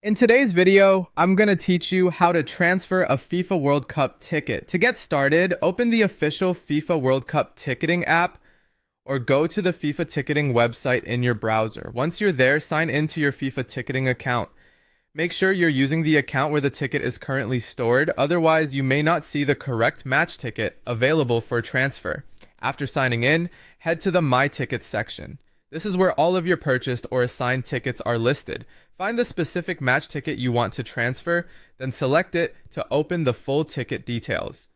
In today's video, I'm going to teach you how to transfer a FIFA World Cup ticket. To get started, open the official FIFA World Cup ticketing app or go to the FIFA ticketing website in your browser. Once you're there, sign into your FIFA ticketing account. Make sure you're using the account where the ticket is currently stored, otherwise you may not see the correct match ticket available for transfer. After signing in, head to the My Tickets section. This is where all of your purchased or assigned tickets are listed. Find the specific match ticket you want to transfer, then select it to open the full ticket details.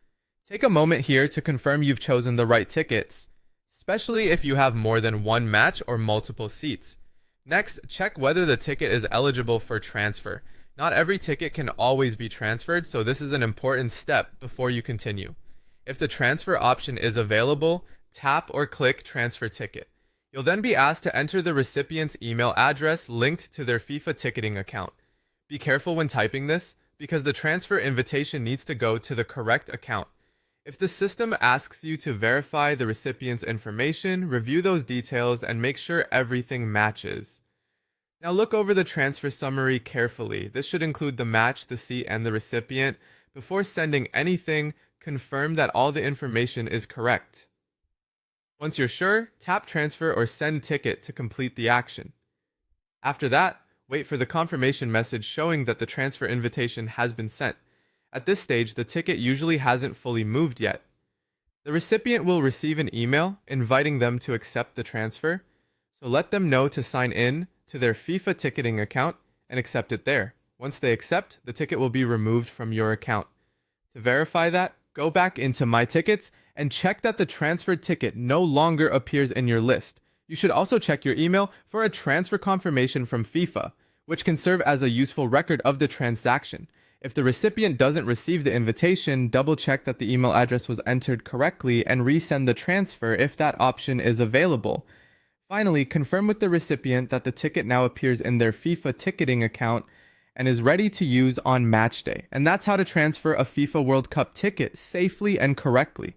Take a moment here to confirm you've chosen the right tickets, especially if you have more than one match or multiple seats. Next, check whether the ticket is eligible for transfer. Not every ticket can always be transferred, so this is an important step before you continue. If the transfer option is available, tap or click Transfer Ticket. You'll then be asked to enter the recipient's email address linked to their FIFA ticketing account. Be careful when typing this, because the transfer invitation needs to go to the correct account. If the system asks you to verify the recipient's information, review those details and make sure everything matches. Now look over the transfer summary carefully. This should include the match, the seat, and the recipient. Before sending anything, confirm that all the information is correct. Once you're sure, tap Transfer or Send Ticket to complete the action. After that, wait for the confirmation message showing that the transfer invitation has been sent. At this stage, the ticket usually hasn't fully moved yet. The recipient will receive an email inviting them to accept the transfer, so let them know to sign in to their FIFA ticketing account and accept it there. Once they accept, the ticket will be removed from your account. To verify that, go back into My Tickets and check that the transferred ticket no longer appears in your list. You should also check your email for a transfer confirmation from FIFA, which can serve as a useful record of the transaction. If the recipient doesn't receive the invitation, double check that the email address was entered correctly and resend the transfer if that option is available. Finally, confirm with the recipient that the ticket now appears in their FIFA ticketing account and is ready to use on match day. And that's how to transfer a FIFA World Cup ticket safely and correctly.